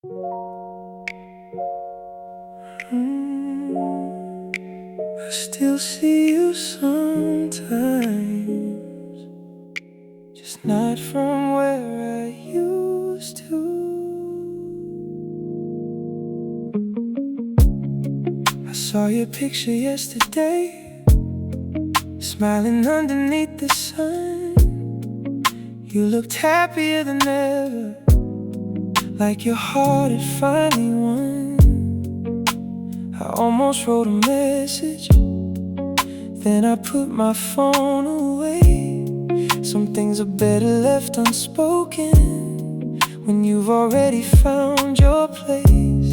I still see you sometimes, just not from where I used to. I saw your picture yesterday, smiling underneath the sun. You looked happier than ever, like your heart had finally won. I almost wrote a message, then I put my phone away. Some things are better left unspoken when you've already found your place.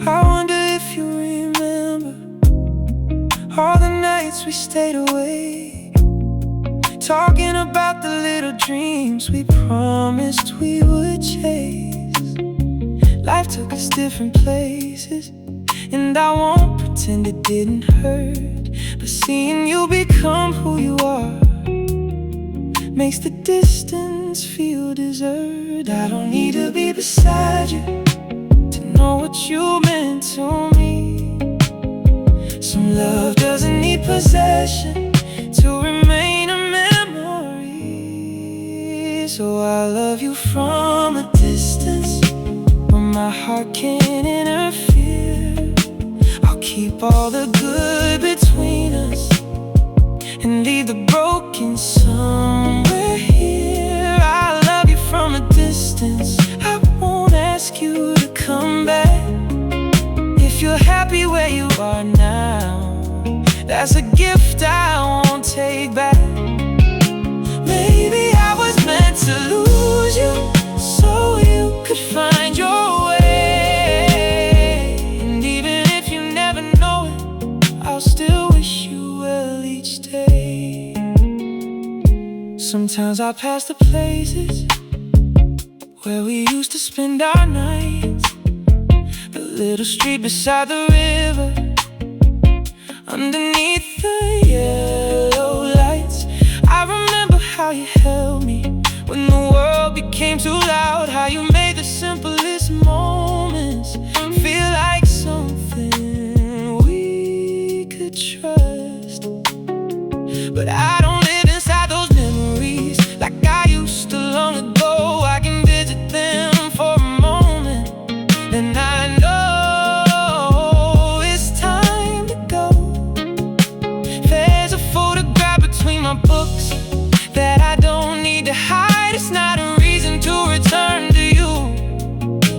I wonder if you remember all the nights we stayed away, talking about the little dreams we promised we would chase. Life took us different places, and I won't pretend it didn't hurt. But seeing you become who you are makes the distance feel deserved. I don't need to be beside you to know what you meant to me. Some love doesn't need possession to remain a memory. So I love you from a distance, where my heart can't interfere. I'll keep all the good between us and leave the broken somewhere here. I love you from a distance, I won't ask you to come back. If you're happy where you are now, that's a gift I won't take back. Maybe I was meant to lose you so you could find your way. And even if you never know it, I'll still wish you well each day. Sometimes I pass the places where we used to spend our nights, the little street beside the river, underneath the yellow lights. I remember how you held me when the world became too loud, how you made the simplest moments feel like something we could trust. But I don't live inside those memories like I used to long ago. I can visit them for a moment, and I know it's time to go. There's a photograph between my books that I don't need to hide. It's not a reason to return to you.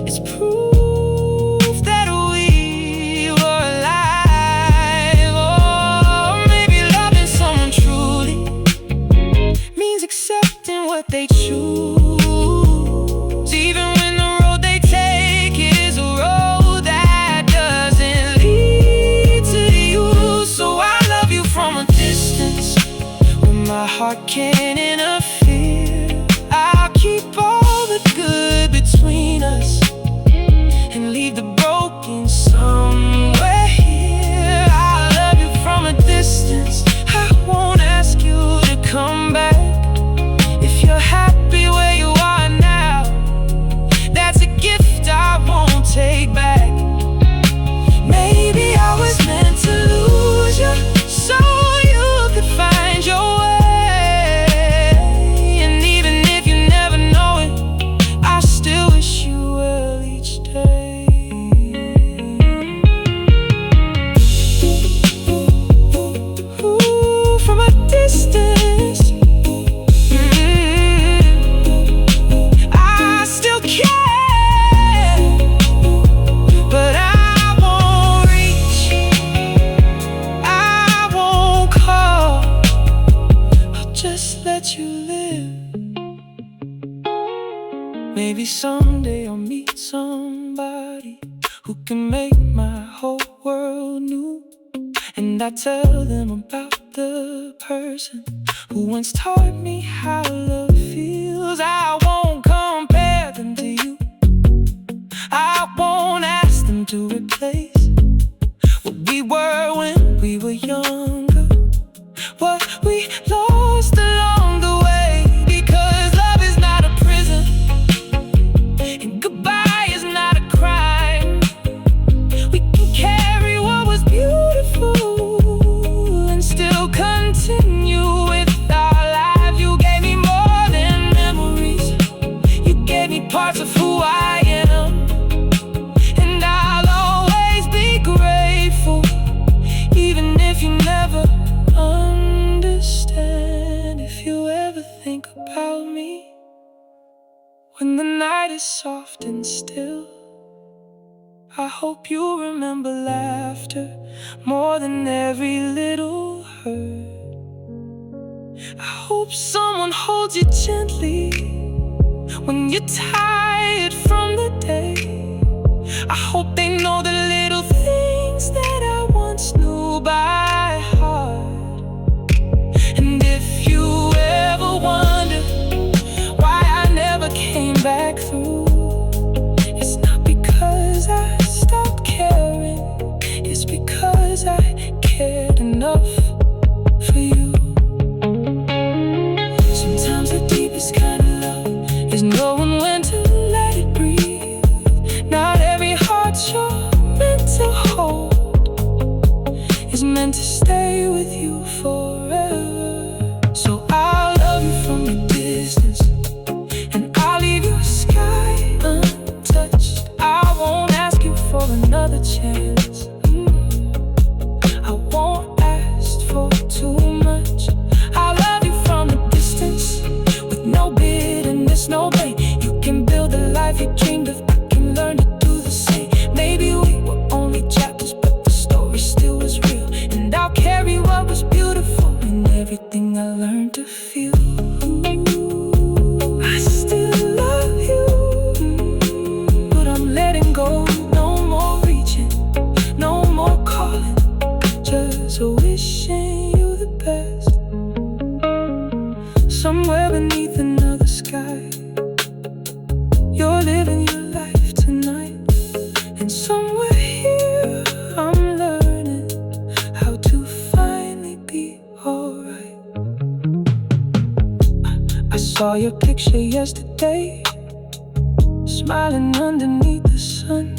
It's proof that we were alive. Or maybe loving someone truly means accepting what they choose, even when the road they take is a road that doesn't lead to you. So I love you from a distance, when my heart can't interfere. I'll keep all the good between us and leave the broken somewhere here. I love you from a distance, I won't ask you to come back. If you're happy where you are now, that's a gift I won't take back. Maybe I was meant to lose you so you could find your way. And even if you never know it, I still wish you well each day. Ooh, from a distance, I still care, but I won't reach, I won't call. I'll just let you live. Maybe someday I'll meet somebody who can make my whole world new, and I tell them about the person who once taught me how love feels. I won't compare them to you, I won't ask them to replace what we were when we were younger, what we lost along the way. Because love is not a prison, and goodbye is not a crime. stand still. I hope you remember laughter more than every little hurt. I hope someone holds you gently when you're tired from the day. I hope they know the little things that I once knew by heart. And if you ever wonder why I never came back through, it's not because I stopped caring, it's because I cared enough for you. Sometimes the deepest kind of love is knowing when to let it breathe. Not every heart you're meant to hold is meant to stay with you forever. So I'll love you from a distance, and I'll leave your sky untouched. I won't ask you for another chance. I won't ask for too much. I'll love you from a distance with no bitterness, no blame. You can build the life you dreamed of. I can learn to do the same. Maybe we were only chapters, but the story still was real. And I'll carry what was beautiful and everything I learned to feel. I still love you, but I'm letting go. No more reaching, no more calling, just wishing you the best. Somewhere beneath another sky, you're living your life tonight. And somewhere here, I'm learning how to finally be alright. I saw your picture yesterday, smiling underneath the sun.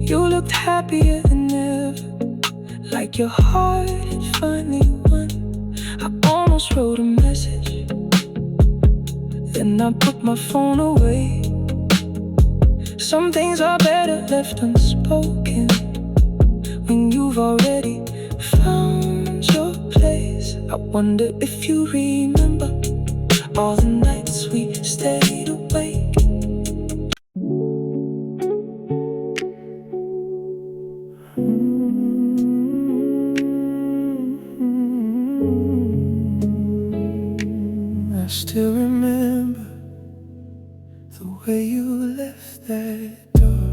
You looked happier than ever, like your heart had finally won. I almost wrote a message, then I put my phone away. Some things are better left unspoken when you've already found your place. I wonder if you remember all the nights we stayed awake. I still remember the way you left that door.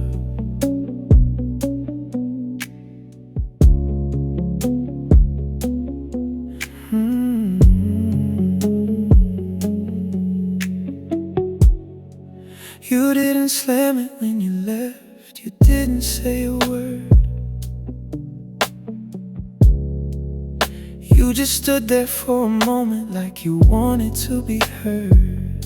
You didn't slam it when you left, you didn't say a word. You just stood there for a moment like you wanted to be heard.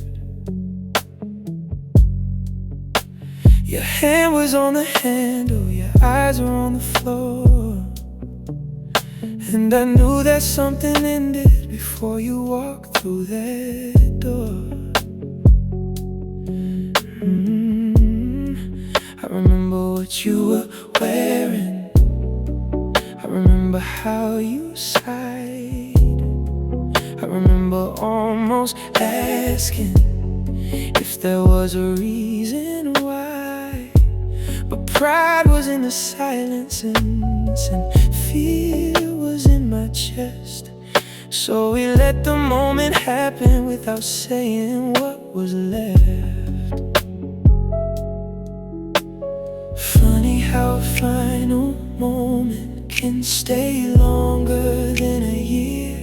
Your hand was on the handle, your eyes were on the floor. And I knew that something ended before you walked through that door. I remember what you were wearing, I remember how you sighed, I remember almost asking if there was a reason why. But pride was in the silence and fear was in my chest. So we let the moment happen without saying what was left. Funny how a final moment can stay longer than a year.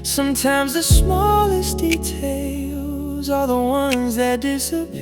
Sometimes the smallest details are the ones that disappear.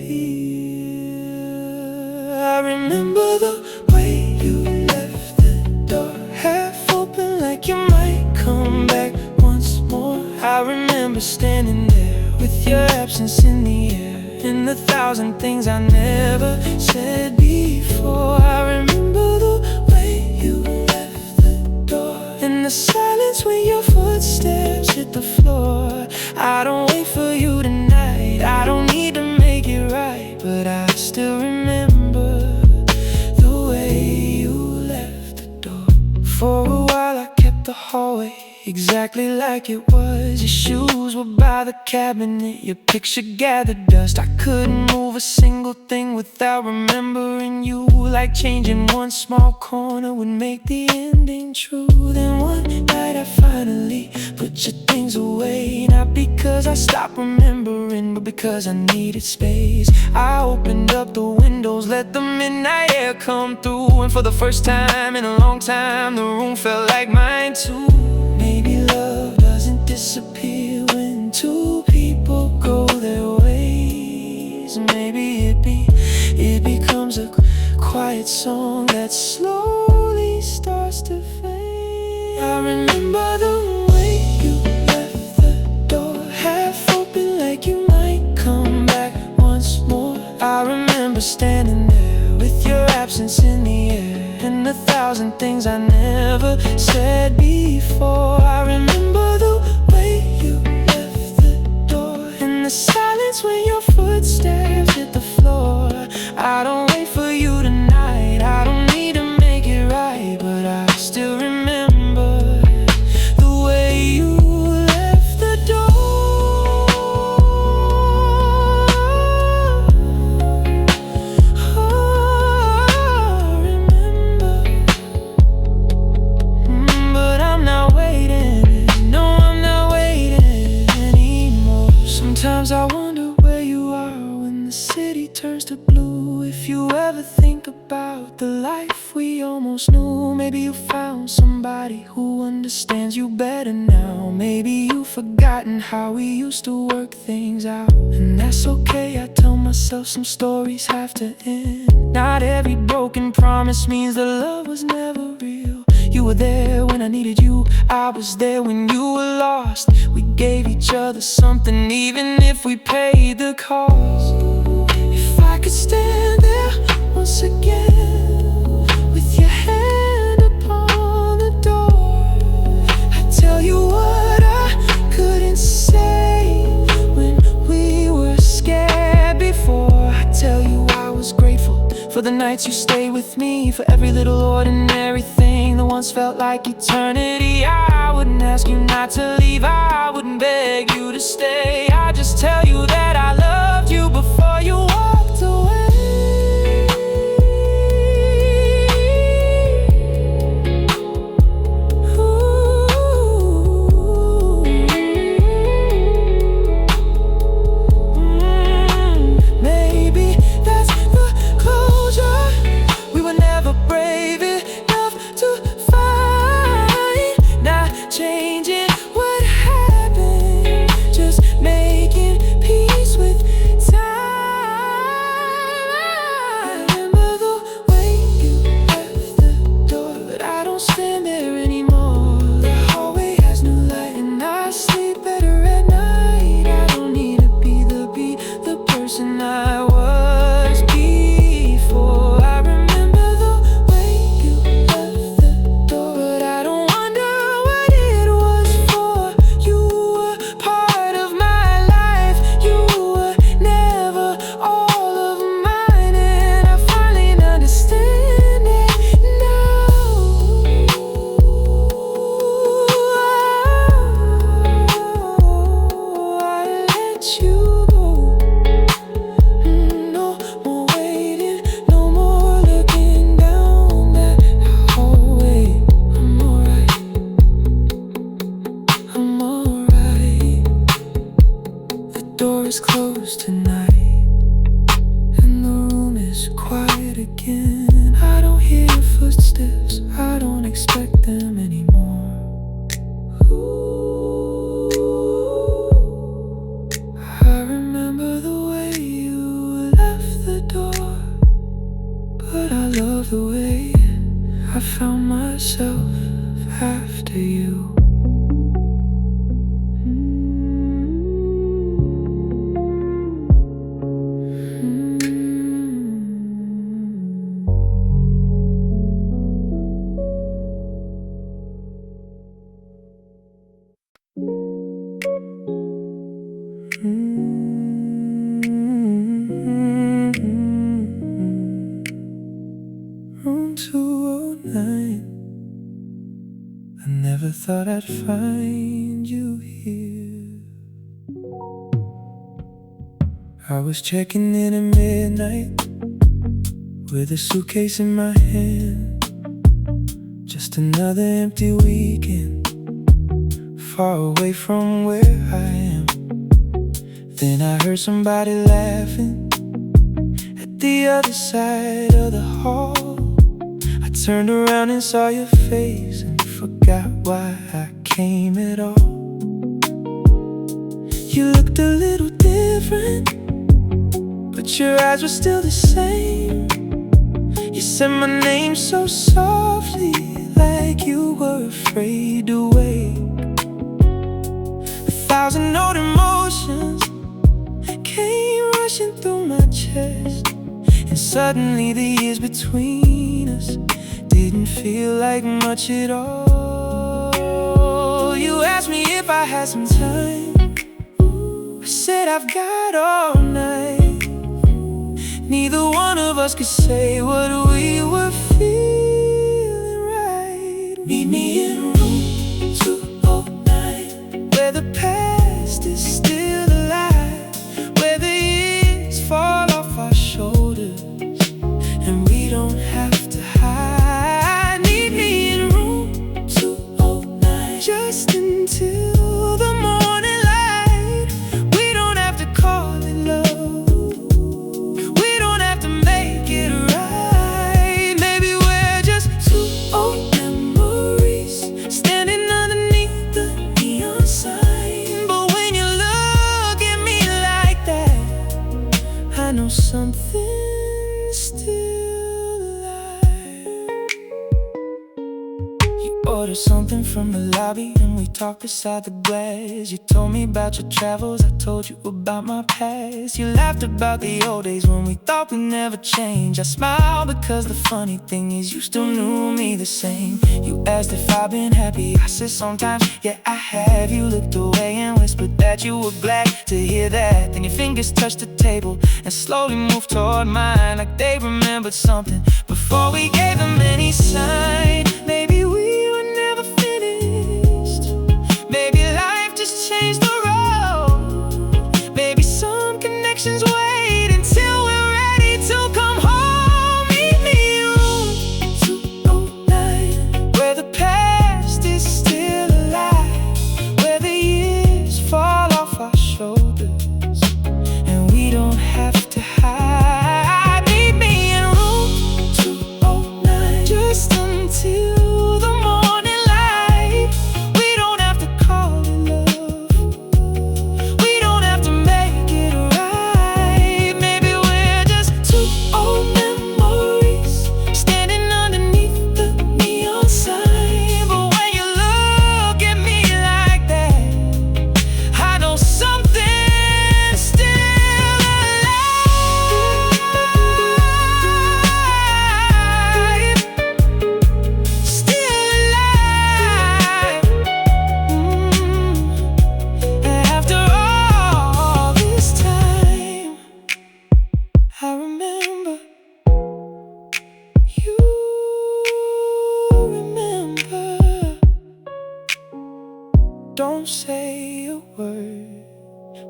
I remember the way you left the door half open, like you might come back once more. I remember standing there with your absence in the air, and the thousand things I never said before. I remember the way you left the door, and the silence when your footsteps hit the floor. I don't wait for you tonight, I don't need to make it right, but I still remember the way you left the door. For a while I kept the hallway exactly like it was. slippers, your shoes were by the cabinet, your picture gathered dust. I couldn't move a single thing without remembering you. Like changing one small corner would make the ending true. Then one night I finally put your things away, not because I stopped remembering, but because I needed space. I opened up the windows, let the midnight air come through, and for the first time in a long time, the room felt like mine too. Maybe love doesn't disappear when two people go their ways. Maybe it becomes a quiet song that slowly starts to fade. I remember the way you left the door half open, like you might come back once more. I remember standing there with your absence in the air, and 1,000 things I never said before. I remember the way you left the door, and the silence when your footsteps hit the floor. I don't wait for you tonight, I don't need to make it right, but I still remember the way you left the door. Oh, I remember. But I'm not waiting, no, I'm not waiting anymore. Sometimes I wonder where you are when the city turns to blue. If you ever think about the life we almost knew, maybe you found somebody who understands you better now. Maybe you've forgotten how we used to work things out, and that's okay. I tell myself some stories have to end. Not every broken promise means the love was never real. You were there when I needed you, I was there when you were lost. We gave each other something even if we paid the cost. If I could stand there once again with your hand upon the door, I'd tell you what I couldn't say when we were scared before. I'd tell you I was grateful for the nights you stayed with me, for every little ordinary thing that once felt like eternity. I wouldn't ask you not to leave, I wouldn't beg you to stay. I'd just tell you that I loved you before you walked away. Maybe that's the closure we were never brave enough to find. Not changing what happened, just making peace with time. I remember the way you left the door, but I don't stand there anymore. The hallway has new light and I sleep better at night. I don't need to be the person I was before. I remember the way you left the door, but I don't wonder what it was for. You were part of my life, you were never all of mine, and I finally understand it now. I let you go. No more waiting, no more looking down that hallway. I'm alright, I'm alright. The door is closed tonight, and the room is quiet again. I don't hear your footsteps, I don't expect them anymore. Ooh, I remember the way you left the door, but I love the way I found myself after you. Room 209. I never thought I'd find you here. I was checking in at midnight with a suitcase in my hand. Just another empty weekend, far away from where I am. Then I heard somebody laughing at the other side of the hall. I turned around and saw your face and forgot why I came at all. You looked a little different, but your eyes were still the same. You said my name so softly, like you were afraid to wake. 1,000 old emotions came rushing through my chest, and suddenly the years between us didn't feel like much at all. You asked me if I had some time. I said I've got all night. Neither one of us could say what we were feeling right. Meet me in room 209, where the past is still alive, where the years fall off our shoulders and we don't have to hide. Meet me in room 209, just until the morning light. We don't have to call it love, we don't have to make it right. Maybe we're just two old memories standing underneath the neon sign. But when you look at me like that, I know something's still alive. You ordered something from the lobby and we talked beside the glass. You told me about your travels, I told you about my past. You laughed about the old days when we thought we'd never change. I smiled because the funny thing is you still knew me the same. You asked if I've been happy, I said sometimes, yeah I have. You looked away and whispered that you were glad to hear that. Then your fingers touched the table and slowly moved toward mine, like they remembered something before we gave them any sign. Maybe we were never finished, maybe life just changed the road. Maybe some connections wait until we're ready to come home. Meet me in room 209, where the past is still alive, where the years fall off our shoulders and we don't have to hide. Meet me in room 209, just until the morning light. We don't have to call it love, we don't have to make it right. Maybe we're just two old memories standing underneath the neon sign. But when you look at me like that, I know something's still alive. Still alive. After all this time, I remember. You remember. Don't say a word.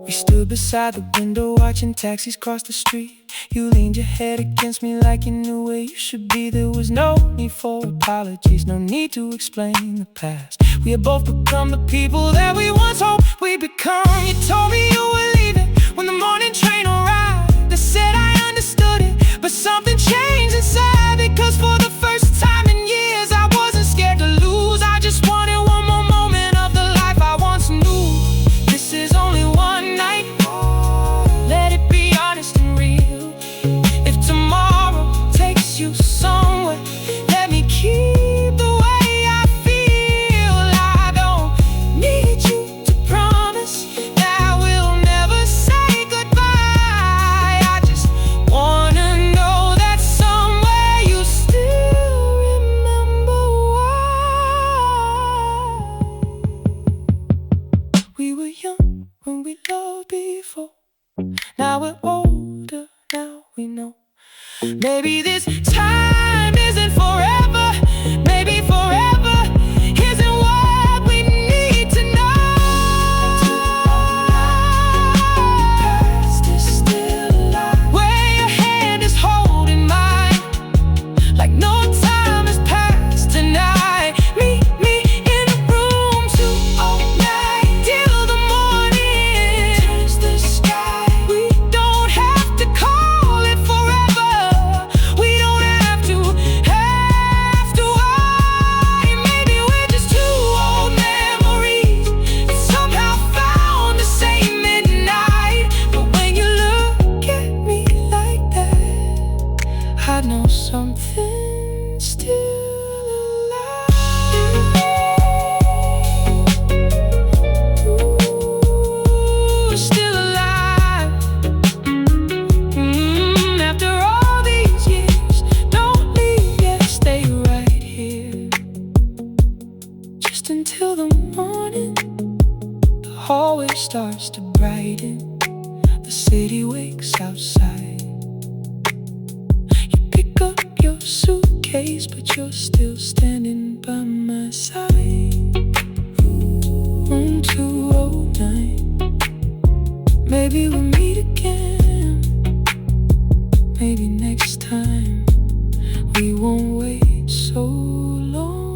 We stood beside the window watching taxis cross the street. You leaned your head against me like you knew where you should be. There was no need for apologies, no need to explain the past. We had both become the people that we once hoped we'd become. You told me you were leaving when the morning train arrived. I said I understood it, but something changed inside. Because for the first time in years I wasn't scared to lose. I just wanted one more moment of the life I once knew. This is only one night, let it be honest and real. If tomorrow takes you somewhere, let me keep the way I feel. I don't need you to promise that we'll never say goodbye. I just wanna know that somewhere you still remember why. We were young when we loved before. Now we're older, now we know. Maybe this time isn't forever, maybe forever isn't what we need to know. Past is still I know something's still alive. Ooh, still alive. After all these years, don't leave yet, stay right here. Just until the morning, the hallway starts to brighten. The city wakes outside. You pick up your suitcase, but you're still standing by my side. Room 209. Maybe we'll meet again. Maybe next time we won't wait so long.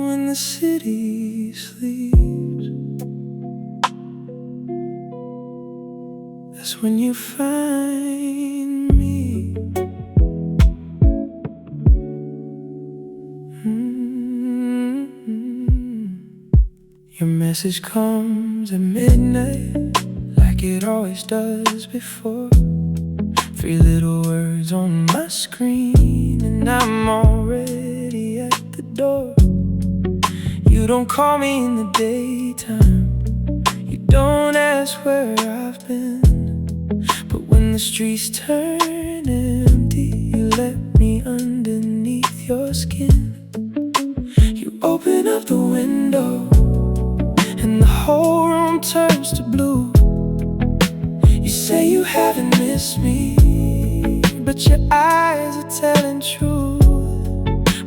When the city sleeps, that's when you find me. Your message comes at midnight, like it always does before. 3 little words on my screen, and I'm already at the door. You don't call me in the daytime, you don't ask where I've been. But when the streets turn empty, you let me underneath your skin. You open up the window, and the whole room turns to blue. You say you haven't missed me, but your eyes are telling truth.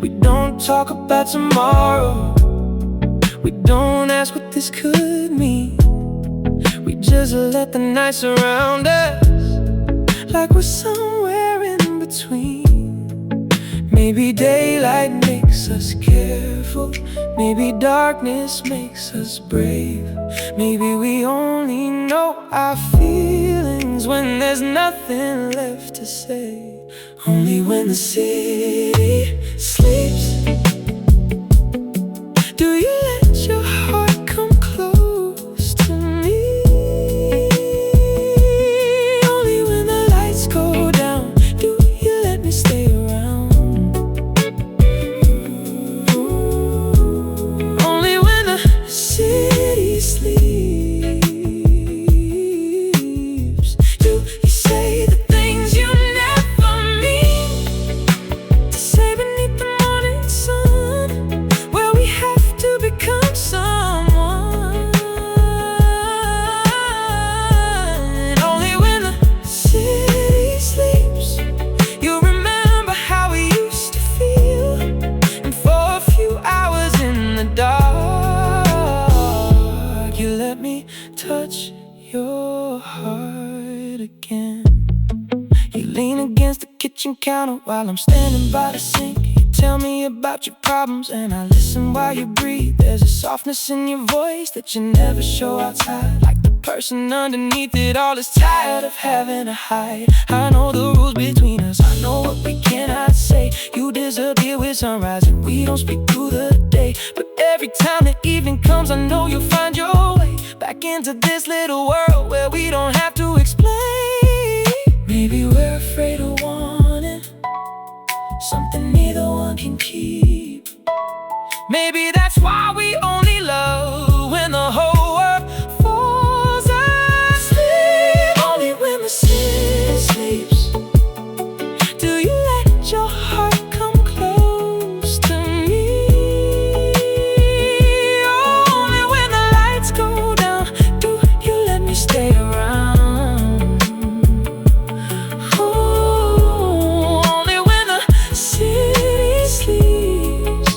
We don't talk about tomorrow, we don't ask what this could mean. We just let the night surround us, like we're somewhere in between. Maybe daylight makes us careful, maybe darkness makes us brave. Maybe we only know our feelings when there's nothing left to say. Only when the city sleeps do you let your heart come close to me. Only when the lights go down do you let me stay around. Only when the city sleeps do you say the things you never mean to say beneath the morning sun, where we have to become someone. Only when the city sleeps you remember how we used to feel, and for a few hours in the dark you let me touch your heart again. You lean against the kitchen counter while I'm standing by the sink. You tell me about your problems and I listen while you breathe. There's a softness in your voice that you never show outside, like the person underneath it all is tired of having to hide. I know the rules between us, I know what we cannot say. You disappear with sunrise and we don't speak through the day. But every time the evening comes, I know you'll find your way back into this little world where we don't have to explain. Maybe we're afraid of wanting something neither one can keep. Maybe that's why we only love when the whole world falls asleep. Only when the city sleeps do you let your heart come close to me. Only when the lights go down do you let me stay around. Only when the city sleeps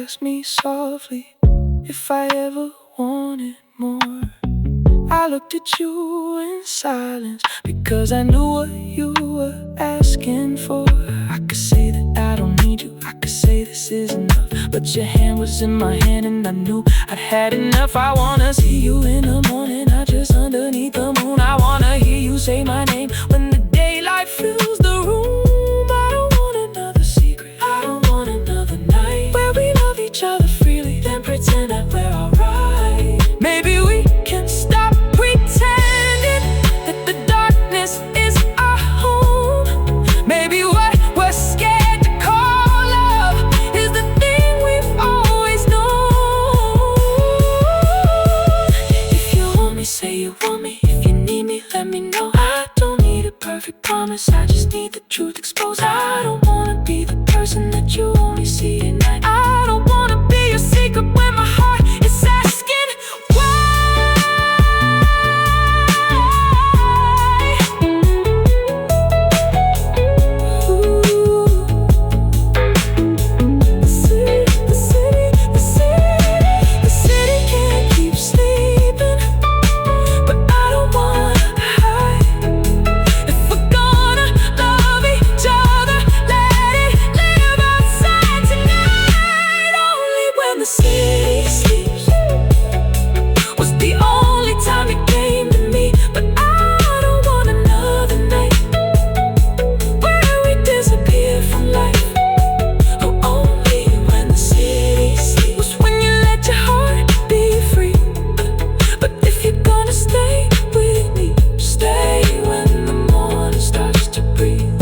asked me softly if I ever wanted more. I looked at you in silence because I knew what you were asking for. I could say that I don't need you, I could say this is enough, but your hand was in my hand and I knew I'd had enough. I wanna see you in the morning, not just underneath the moon. I wanna hear you say my name when the daylight fills the room. I don't want another secret, I don't want another night where we love each other freely, then pretend that we're alright. Maybe we can stop pretending that the darkness is our home. Maybe what we're scared to call love is the thing we've always known. If you want me, say you want me. If you need me, let me know. I don't need a perfect promise, I just need the truth exposed. I don't wanna be the person that you only see at night. I don't wanna be your secret when my heart is asking why. Ooh. The city can't keep sleeping, but I don't wanna hide. If we're gonna love each other, let it live outside tonight. Only when the city sleeps was the only time you came to me, but I don't want another night where we disappear from life. Oh, only when the city sleeps was when you let your heart be free. But if you're gonna stay with me, stay when the morning starts to breathe.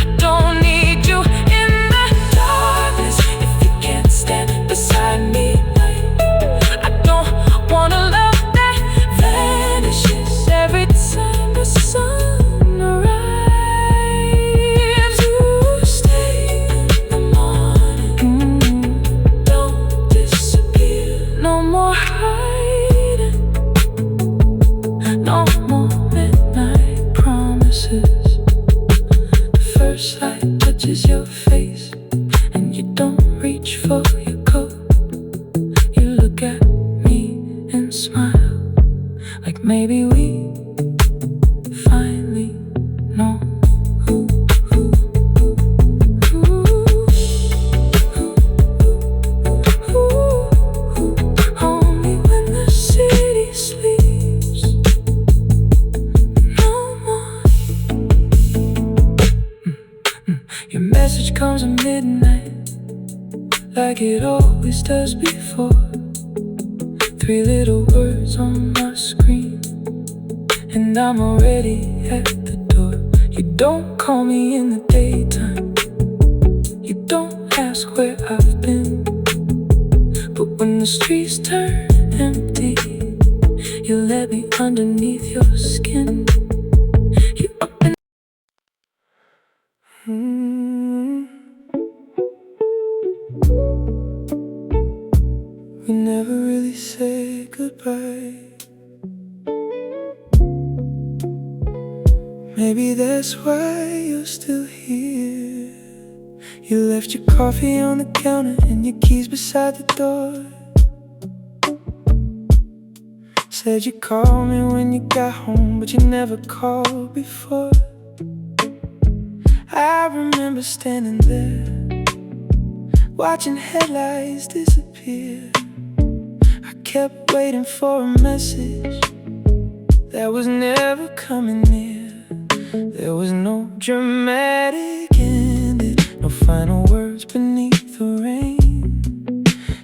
I don't need you in the darkness if you can't stand beside me at night. I don't want a love that vanishes every time the sun arrives. You stay in the morning, don't disappear. No more hiding, no more midnight promises. The first light touches your face and you don't reach for your coat. You look at me and smile, like maybe we finally know who. Only when the city sleeps, no more. Your message comes at midnight, like it always does before. 3 little words on my screen, and I'm already at the door. You don't call me in the daytime, you don't ask where I've been, but when the streets turn empty, you let me underneath your skin. You up and we never really said goodbye. Maybe that's why you're still here. You left your coffee on the counter and your keys beside the door. Said you'd call me when you got home, but you never called before. I remember standing there, watching headlights disappear. I kept waiting for a message that was never coming near. There was no dramatic ending, no final words beneath the rain,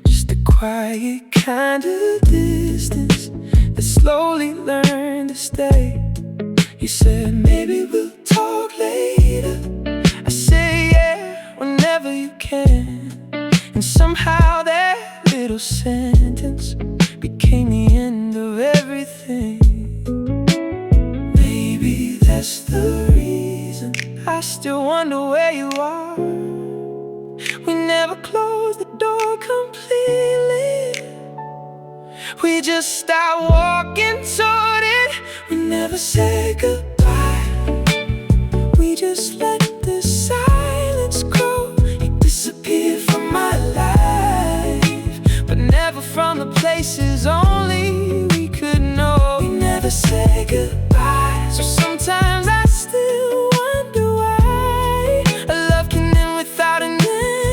just a quiet kind of distance that slowly learned to stay. You said maybe we'll talk later. I say yeah, whenever you can. And somehow that little sentence became the end of everything. Maybe that's the reason I still wonder where you are. We never closed the door completely, we just stopped walking toward it. We never said goodbye, we just let the silence grow. You disappeared from my life. never say goodbye. So sometimes I still wonder why a love can end without an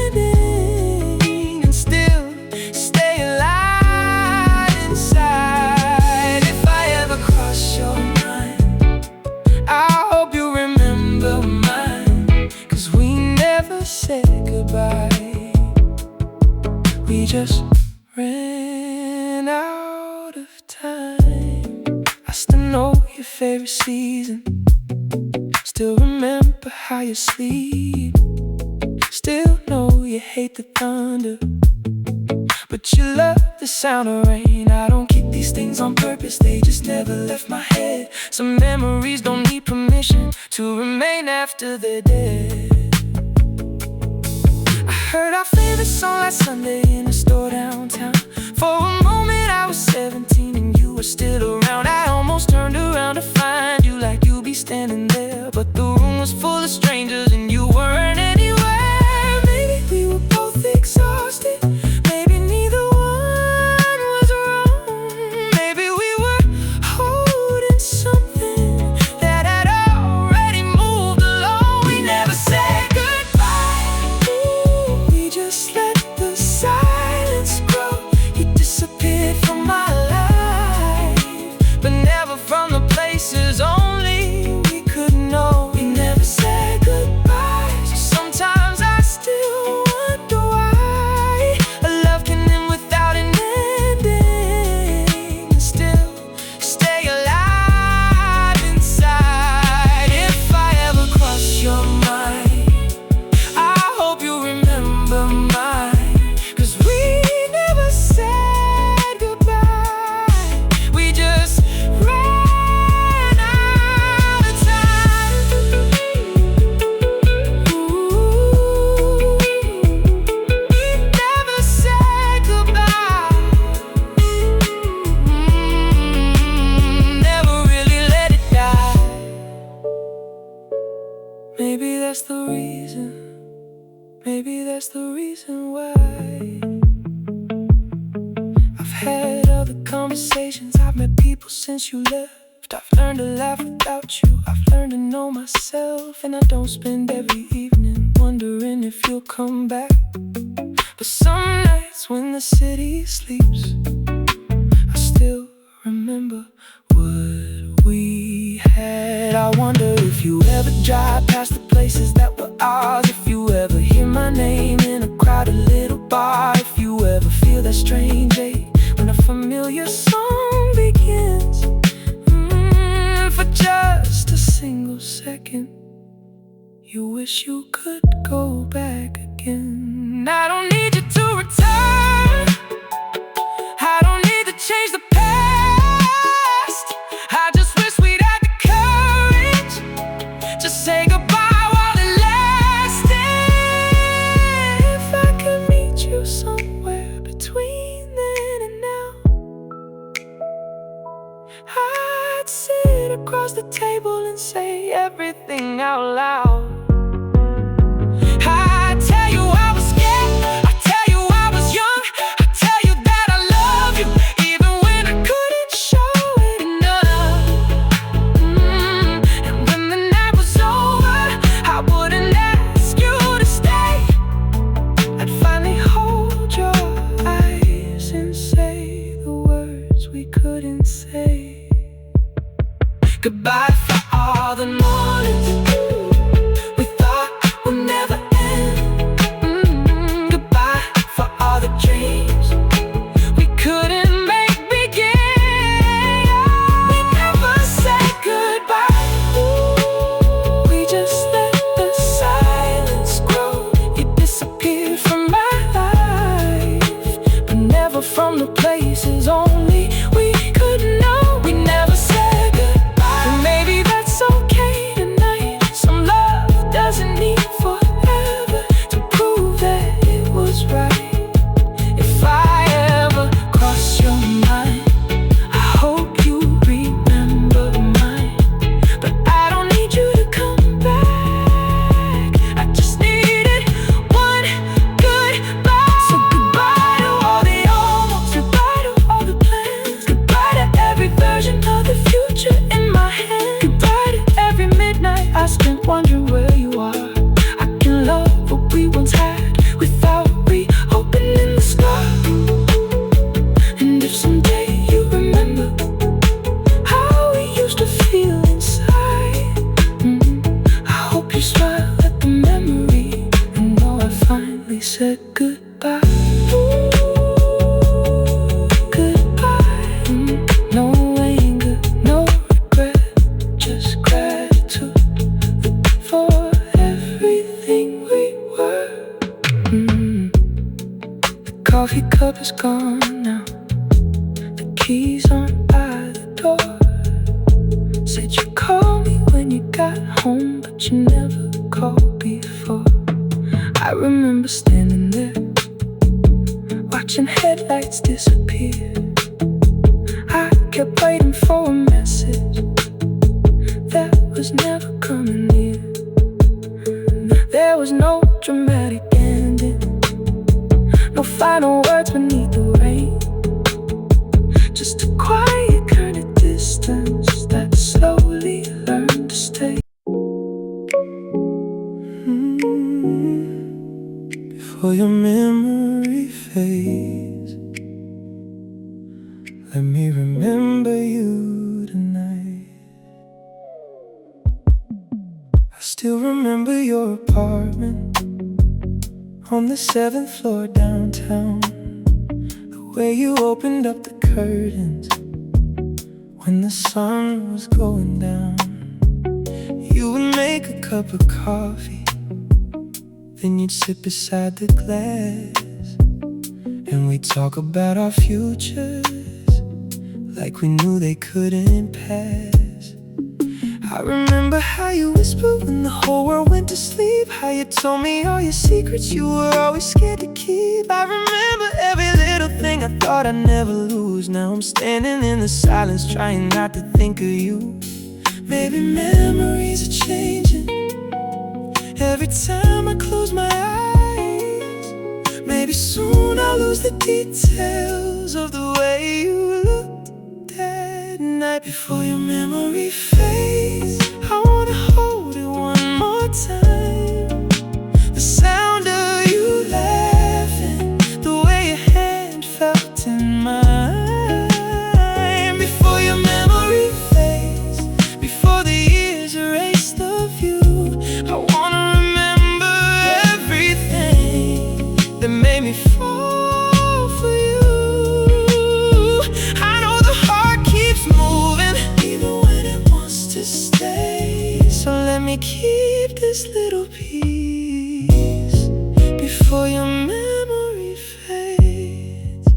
ending and still stay alive inside. If I ever cross your mind, I hope you remember mine, 'cause we never said goodbye. We just ran out of time. I still know your favorite season, still remember how you sleep, still know you hate the thunder, but you love the sound of rain. I don't keep these things on purpose, they just never left my head. Some memories don't need permission to remain after they're dead. I heard our favorite song last Sunday in a store downtown. For a moment I was 17 and you were still around. I almost turned around to find you, like you'd be standing there, but the room was full of strangers and you weren't anywhere. Maybe we were both exhausted, maybe neither one was wrong. Maybe we were holding something that had already moved along. We never said goodbye. We just let the silence grow. You disappeared from my life, but never from the places only we could know. We never said goodbye. So sometimes I still wonder why a love can end without an ending and still stay alive inside. If I ever cross your mind, I hope you remember mine, 'cause we never said goodbye. We just ran out of time. Ooh, never said goodbye. Never really let it die. Maybe that's the reason. Maybe that's the reason why I've had other conversations, I've met people since you left. I've learned to laugh without you, I've learned to know myself, and I don't spend every evening wondering if you'll come back. But some nights when the city sleeps, I still remember what we had. I wonder if you ever drive past the places that were ours, if you ever hear my name in a crowded little bar, if you ever feel that strange ache when a familiar song begins. For just a single second, you wish you could go back again. I don't need you to return, I don't need to change the past. I just wish we'd had the courage to say goodbye while it lasted. If I could meet you somewhere between then and now, I'd sit across the table and say everything out loud. I'd tell you I was scared, I'd tell you I was young, I'd tell you that I love you even when I couldn't show it enough. And when the night was over, I wouldn't ask you to stay. I'd finally hold your eyes and say the words we couldn't say. Goodbye for all the mornings we thought would never end. is gone now. The keys aren't by the door. Said you'd call me when you got home, but you never called before. I remember standing there, watching headlights disappear. I kept waiting for a message that was never coming near. There was no dramatic ending, no final words beneath the rain. Just a quiet kind of distance that slowly learned to stay. Before your memory fades, let me remember you tonight. I still remember your apartment on the 7th floor downtown. The way you opened up the curtains when the sun was going down. You would make a cup of coffee, then you'd sit beside the glass, and we'd talk about our futures like we knew they couldn't pass. I remember how you whispered when the whole world went to sleep, how you told me all your secrets you were always scared to keep. I remember every little thing I thought I'd never lose. Now I'm standing in the silence, trying not to think of you. Maybe memories are changing every time I close my eyes. Maybe soon I'll lose the details of the way you looked that night. Before your memory fades, I wanna hold it one more time. The sound of you laughing, the way your hand felt in mine. Before your memory fades, before the years erase the view, I wanna remember everything that made me fall for you. I know the heart keeps moving even when it wants to stay. So let me keep this little piece before your memory fades.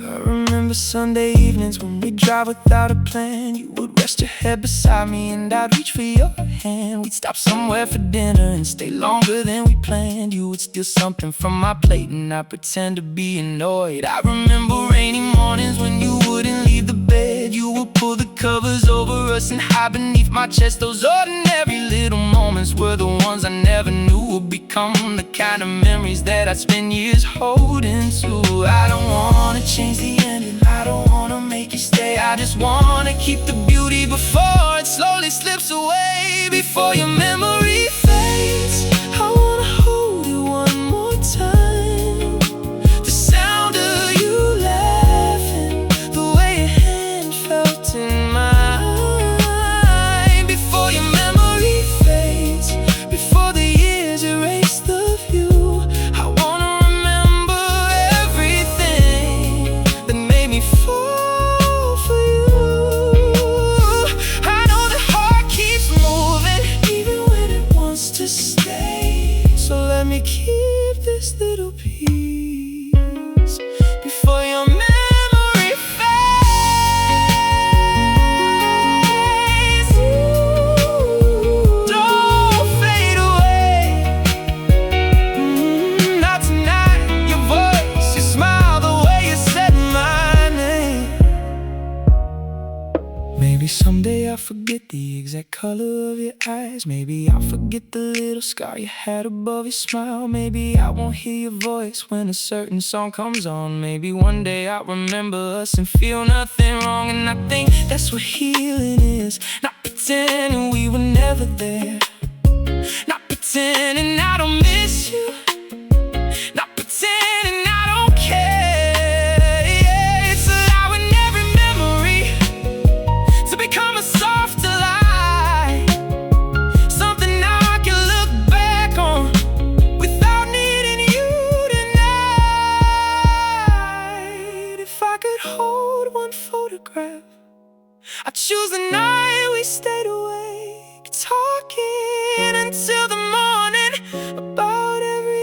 I remember Sunday evenings when we'd drive without a plan. You would rest your head beside me and I'd reach for your hand. We'd stop somewhere for dinner and stay longer than we planned. You would steal something from my plate and I'd pretend to be annoyed. I remember rainy mornings when you wouldn't leave the bed. You would pull the covers over us and hide beneath my chest. Those ordinary little moments were the ones I never knew would become the kind of memories that I'd spend years holding to. I don't wanna change the ending, I don't wanna make you stay. I just wanna keep the beauty before it slowly slips away. Before your memory fades, I wanna hold it one more time. The sound of you laughing, the way your hand felt in mine. Before your memory fades, before the years erase the view, I wanna remember everything that made me fall for you. I know the heart keeps moving even when it wants to stay. So let me keep this little piece before your memory fades. Don't fade away. Not tonight. Your voice, your smile, the way you said my name. Maybe someday I'll forget the exact color of your eyes. Maybe I'll forget the little scar you had above your smile. Maybe I won't hear your voice when a certain song comes on. Maybe one day I'll remember us and feel nothing wrong. And I think that's what healing is. Not pretending we were never there, not pretending I don't miss you, not pretending I don't care. Yeah, it's allowing every memory to become a softer light, something I can look back on without needing you tonight. If I could hold one photograph, I'd choose the night we stayed awake, talking until the morning about every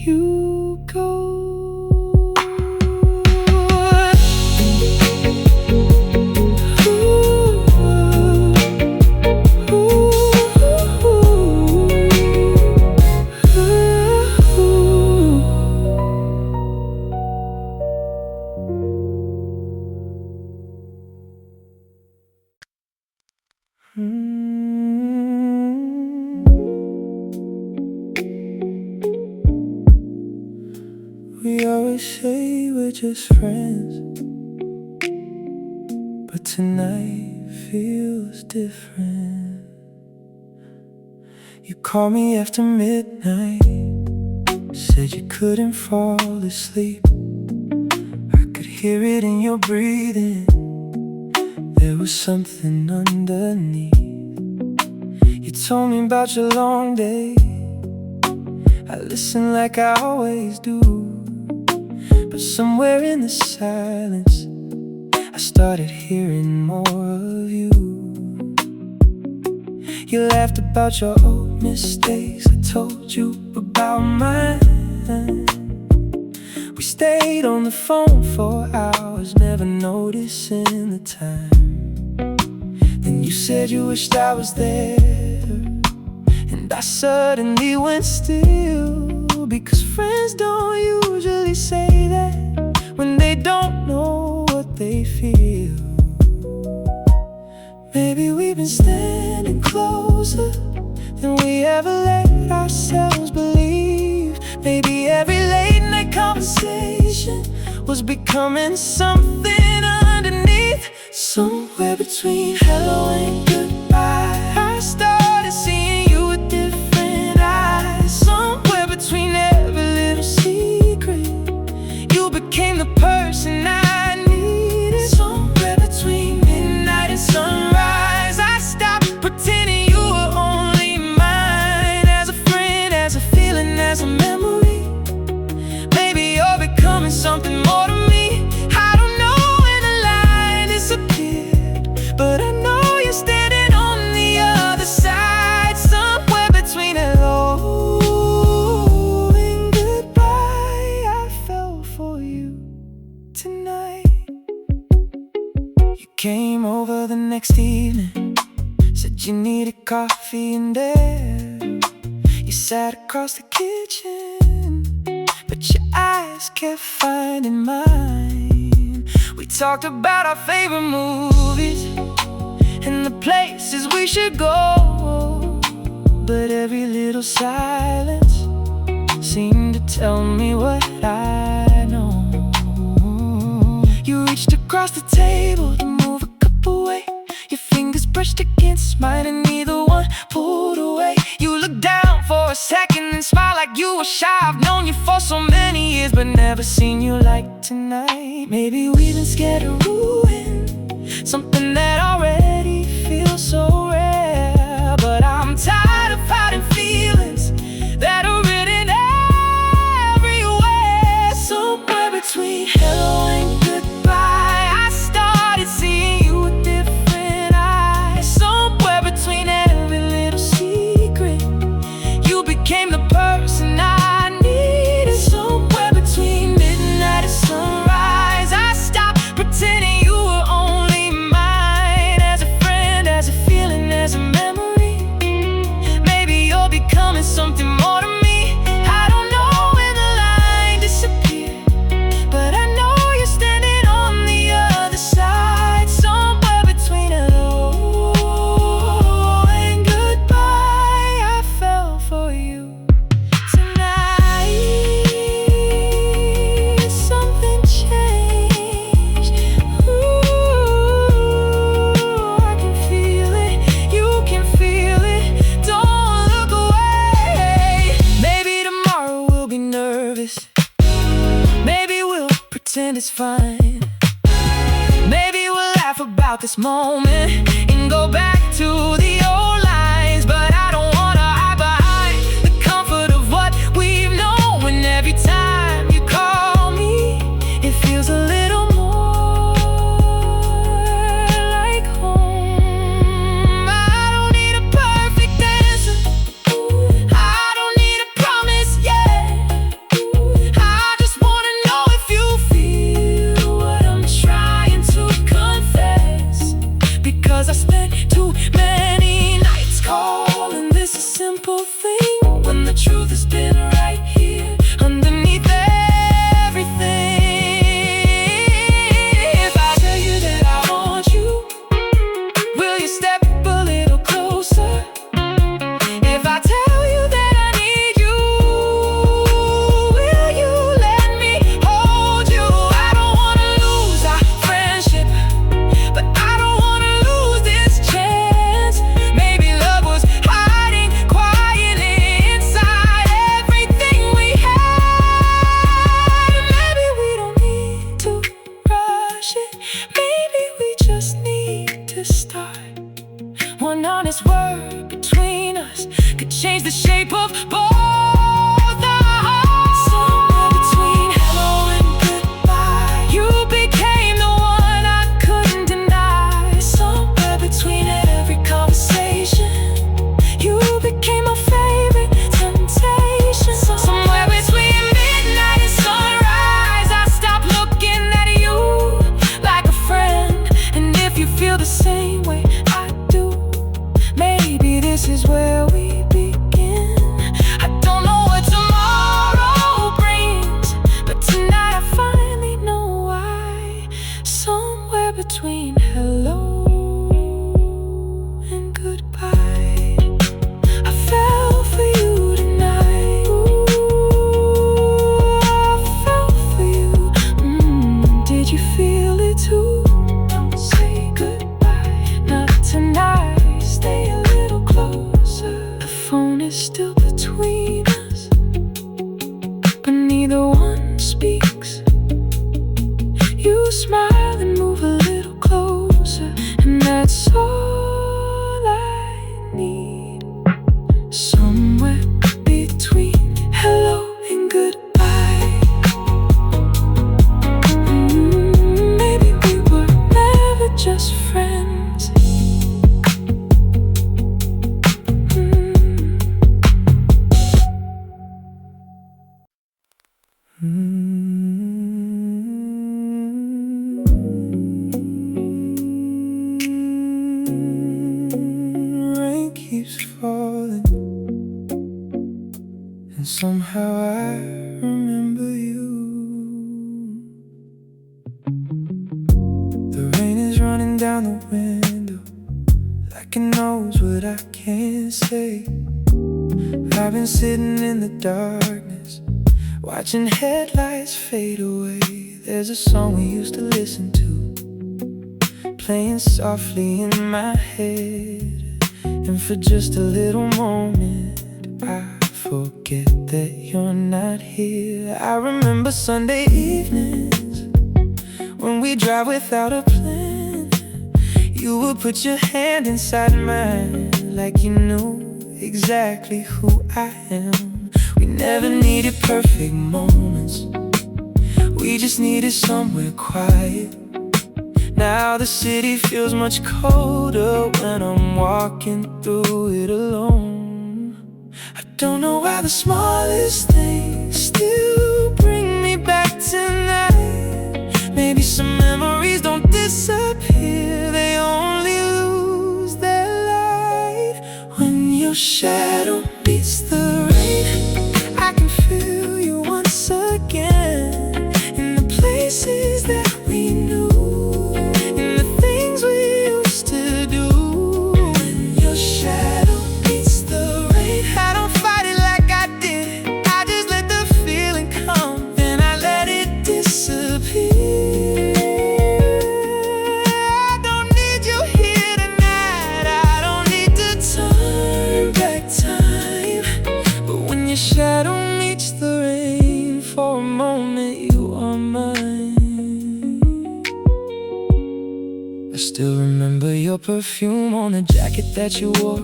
you go. We always say we're just friends, but tonight feels different. You called me after midnight, said you couldn't fall asleep. I could hear it in your breathing, there was something underneath. You told me about your long day, I listened like I always do. But somewhere in the silence, I started hearing more of you. You laughed about your old mistakes, I told you about mine. We stayed on the phone for hours, never noticing the time. Then you said you wished I was there, and I suddenly went still. Because friends don't usually say that when they don't know what they feel. Maybe we've been standing closer than we ever let ourselves believe. Maybe every late night conversation was becoming something underneath. Somewhere between hello and goodbye, I started seeing you with different eyes. Somewhere between every little secret, you became the person I needed. Somewhere between midnight and sunrise, I stopped pretending you were only mine. As a friend, as a feeling, as a memory, maybe you're becoming something more to me. I don't know when the line disappeared, but I know you're standing on the other side. Somewhere between hello and goodbye, I fell for you tonight. You came over the next evening, said you needed coffee in there. You sat across the kitchen, but your eyes kept finding mine. We talked about our favorite movies and the places we should go, but every little silence seemed to tell me what I know. You reached across the table to move a cup away, your fingers brushed against mine and neither one pulled away. You looked down for a second and smiled like you were shy. I've known you for so many years, but never seen you like tonight. Maybe we've been scared to ruin something that already feels so rare. But I'm tired of hiding feelings that are written everywhere. Somewhere between hello and goodbye, I started seeing you with different eyes. Somewhere between every little secret, you became the person I needed. Somewhere between midnight and sunrise, I stopped pretending you were only mine. As a friend, as a feeling, as a memory, maybe you're becoming something more to me. I don't know when the line disappeared, but I know you're standing on the other side. Somewhere between hello and goodbye, I fell for you tonight. Something changed. Ooh, I can feel it, you can feel it. Don't look away. Maybe tomorrow we'll be nervous, maybe we'll pretend it's fine. Maybe we'll laugh about this moment and go back to the old lines. But I don't wanna hide behind the comfort of what we've known. And every time you call me, it feels a little more like home. I don't need a perfect answer, I don't need a promise yet. smile and move a little closer, and that's all I need. Somewhere between hello and goodbye. Maybe we were never just friends. Rain keeps falling, and somehow I remember you. The rain is running down the window like it knows what I can't say. I've been sitting in the darkness, watching headlights fade away. There's a song we used to listen to, playing softly in my head. And for just a little moment, I forget that you're not here. I remember Sunday evenings when we drive without a plan. You would put your hand inside mine like you knew exactly who I am. We never needed perfect moments, we just needed somewhere quiet. Now the city feels much colder when I'm walking through it alone. I don't know why the smallest things still bring me back tonight. Maybe some memories don't disappear, they only lose their light. When your shadow beats the rain, I can feel you once again, in the places that we knew, in the things we used to do. When your shadow beats the rain, I don't fight it like I did, I just let the feeling come, then I let it disappear. I don't need you here tonight, I don't need to turn back time. But when your shadow meets the rain, for a moment you are mine. I still remember your perfume on the jacket that you wore.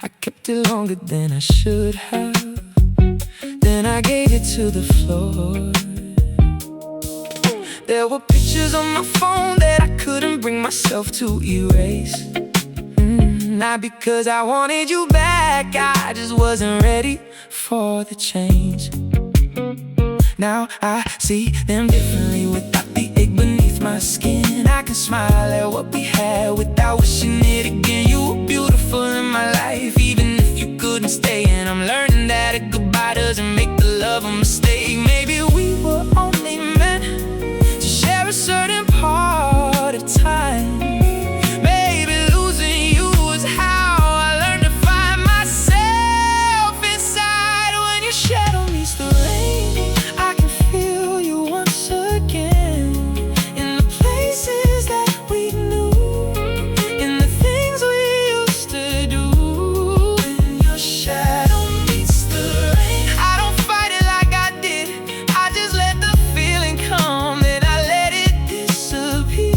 I kept it longer than I should have, then I gave it to the floor. There were pictures on my phone that I couldn't bring myself to erase. Not because I wanted you back, I just wasn't ready for the change. Now I see them differently without the ache beneath my skin. I can smile at what we had without wishing it again. You were beautiful in my life, even if you couldn't stay. And I'm learning that a goodbye doesn't make the love a mistake. Maybe we were only meant to share a certain part of time. Maybe losing you was how I learned to find myself inside. When your shadow meets the rain, I can feel you once again, in the places that we knew, in the things we used to do. When your shadow meets the rain, I don't fight it like I did, I just let the feeling come, then I let it disappear.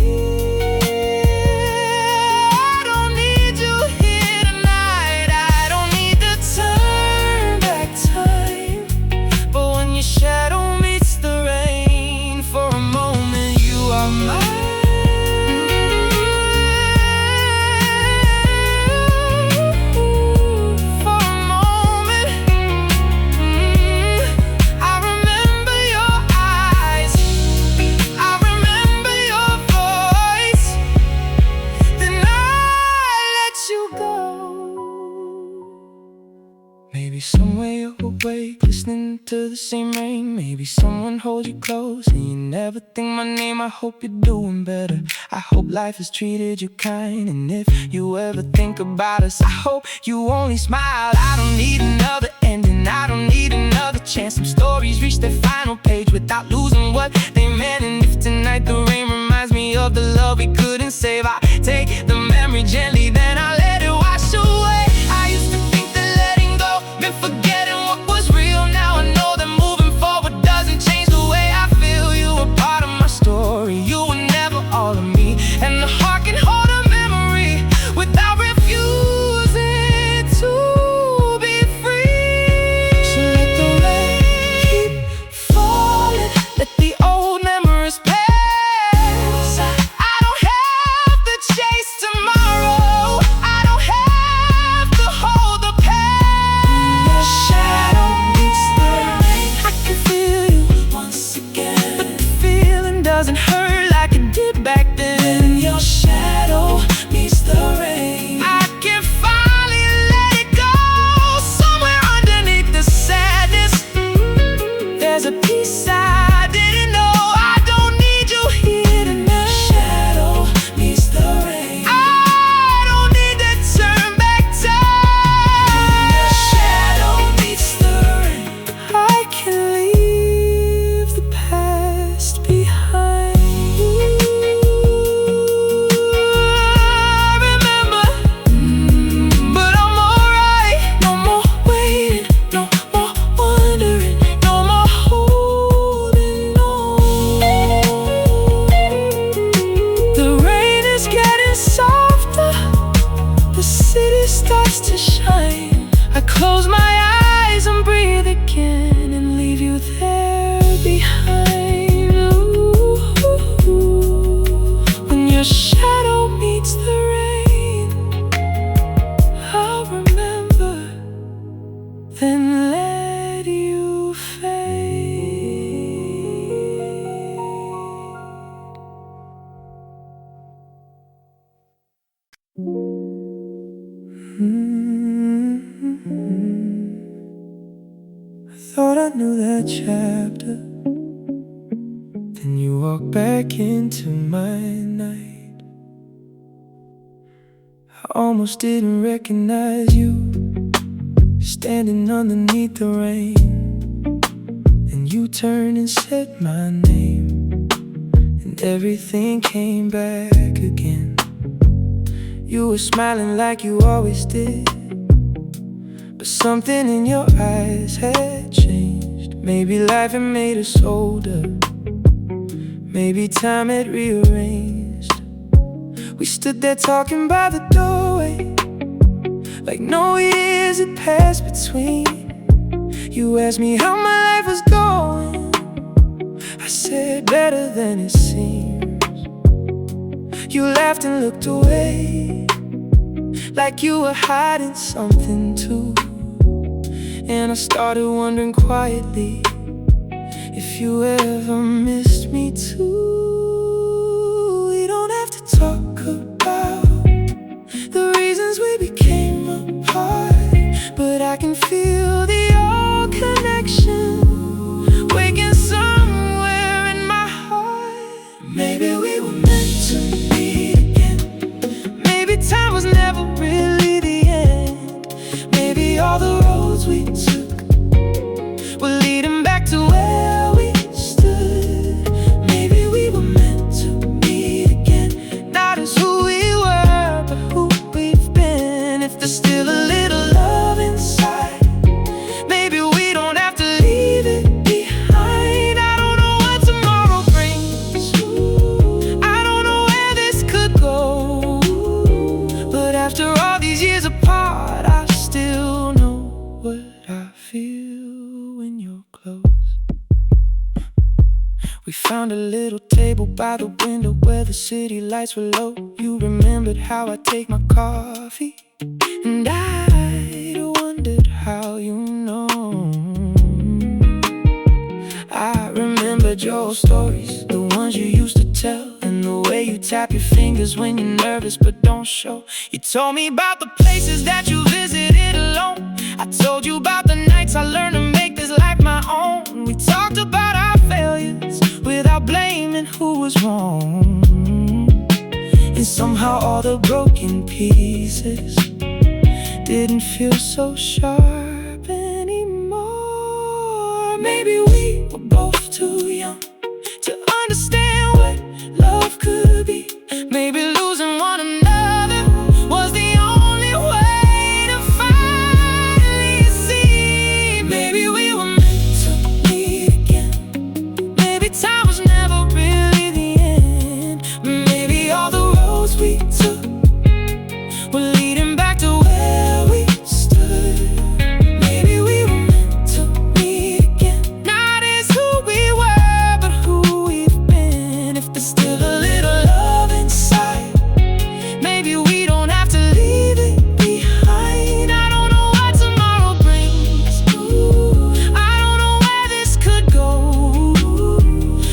I don't need you here tonight, I don't need to turn back time. But when your shadow meets the rain, for a moment you are mine. For a moment, I remember your eyes, I remember your voice, then I let you go. Maybe somewhere you're awake, listening to the same rain. Maybe someone holds you close and you never think my name. I hope you're doing better, I hope life has treated you kind. And if you ever think about us, I hope you only smile. I don't need another ending, I don't need another chance. Some stories reach their final page without losing what they meant. And if tonight the rain reminds me of the love we couldn't save, I take the memory gently, then I let it wash away. I used to think that letting go meant forgetting what was real. Now I know that moving forward doesn't change the way I feel. You were part of my story, you were behind. Ooh, when your shadow meets the rain, I'll remember, then let you fade. I thought I knew that chapter, then you walked back into my night. I almost didn't recognize you, standing underneath the rain. Then you turned and said my name, and everything came back again. You were smiling like you always did, but something in your eyes had changed. Maybe life had made us older, maybe time had rearranged. We stood there talking by the doorway, like no years had passed between. You asked me how my life was going, I said better than it seems. You laughed and looked away, like you were hiding something too. And I started wondering quietly if you ever missed me too. We don't have to talk about the reasons we became apart, but I can feel the old connection waking somewhere in my heart. Maybe we were meant to meet again. Maybe time was never really the end. Maybe all the roads we took were leading back to where we stood. Maybe we were meant to meet again, not as who we were, but who we've been. If there's still a little love inside, maybe we don't have to leave it behind. I don't know what tomorrow brings, I don't know where this could go, but after all these years apart, I still know what I feel when you're close. We found a little table by the window where the city lights were low. You remembered how I take my coffee, and I wondered how you know. I remembered your stories, the ones you used to tell, and the way you tap your fingers when you're nervous but don't show. You told me about the places that you visited alone. I told you about the nights I learned to make this life my own. We talked about our failures without blaming who was wrong, and somehow all the broken pieces didn't feel so sharp anymore. Maybe we were both too young to understand what love could be. Maybe losing one another was the only way to finally see. Maybe we were meant to meet again. Maybe time was never really the end. Maybe all the roads we took were leading back to where we stood. Maybe we were meant to meet again, not as who we were, but who we've been. If there's still a little love inside, maybe we don't have to leave it behind. I don't know what tomorrow brings, I don't know where this could go,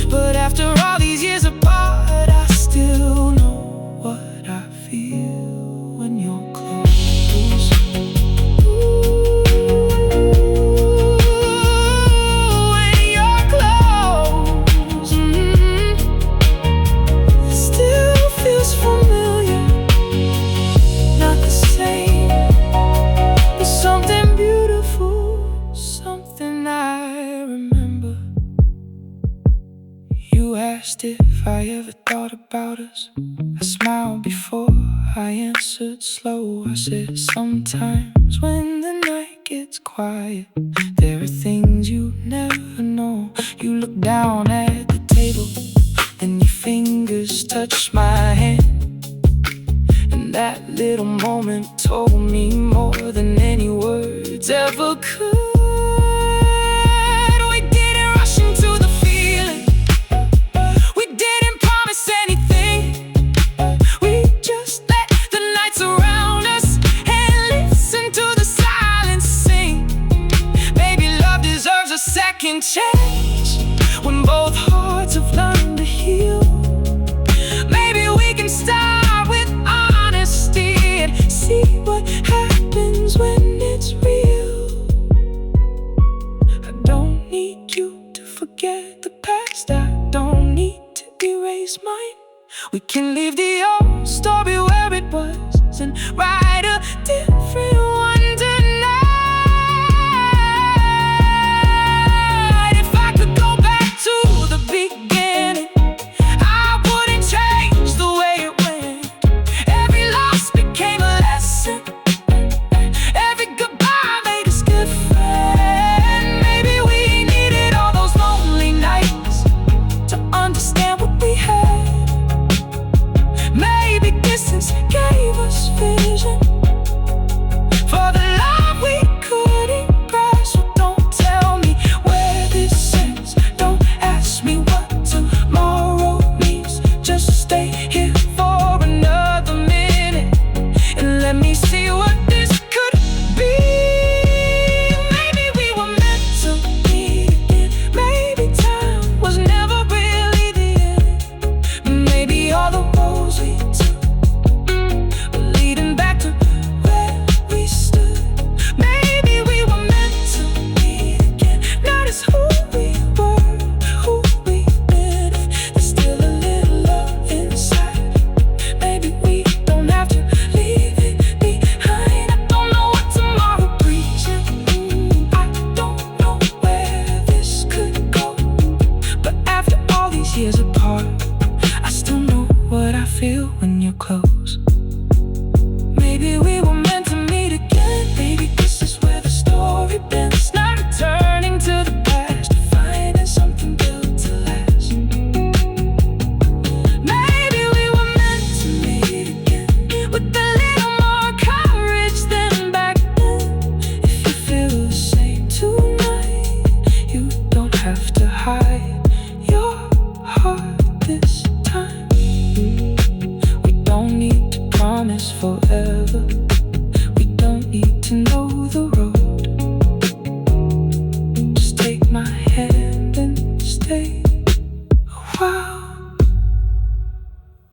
but after all these years apart, I still know what I feel when you're close. When you're close, it still feels familiar, not the same, but something beautiful, something I remember. You asked if I ever thought about us. I smiled before I answered slow. I said sometimes when the night gets quiet, there are things you never know. You look down at the table and your fingers touch my hand, and that little moment told me more than any words ever could. We didn't rush into the feeling, can change when both hearts have learned to heal. Maybe we can start with honesty and see what happens when it's real. I don't need you to forget the past. I don't need to erase mine. We can leave the old story where it was and write a different one tonight. If I could go back to the beginning, I wouldn't change the way it went. Every loss became a lesson, every goodbye made us good friends. Maybe we needed all those lonely nights to understand what we had. Maybe distance gave us vision for the love we couldn't grasp. So don't tell me where this ends, don't ask me what tomorrow means. Just stay here for another minute and let me see what this could be. Maybe we were meant to meet again. Maybe time was never really the end. Maybe all the roads we took were leading back to where we stood. Maybe we were meant to meet again. Not as who we were, who we've been. There's still a little love inside. Maybe we don't have to leave it behind. I don't know what tomorrow brings. I don't know where this could go. But after all these years apart, I still know what I feel when you're close. Maybe we were meant to meet again. Maybe this is where the story bends. Not returning to the past, finding something built to last. Maybe we were meant to meet again with a little more courage than back then. If you feel the same tonight, you don't have to hide your heart this time. We don't need to promise forever.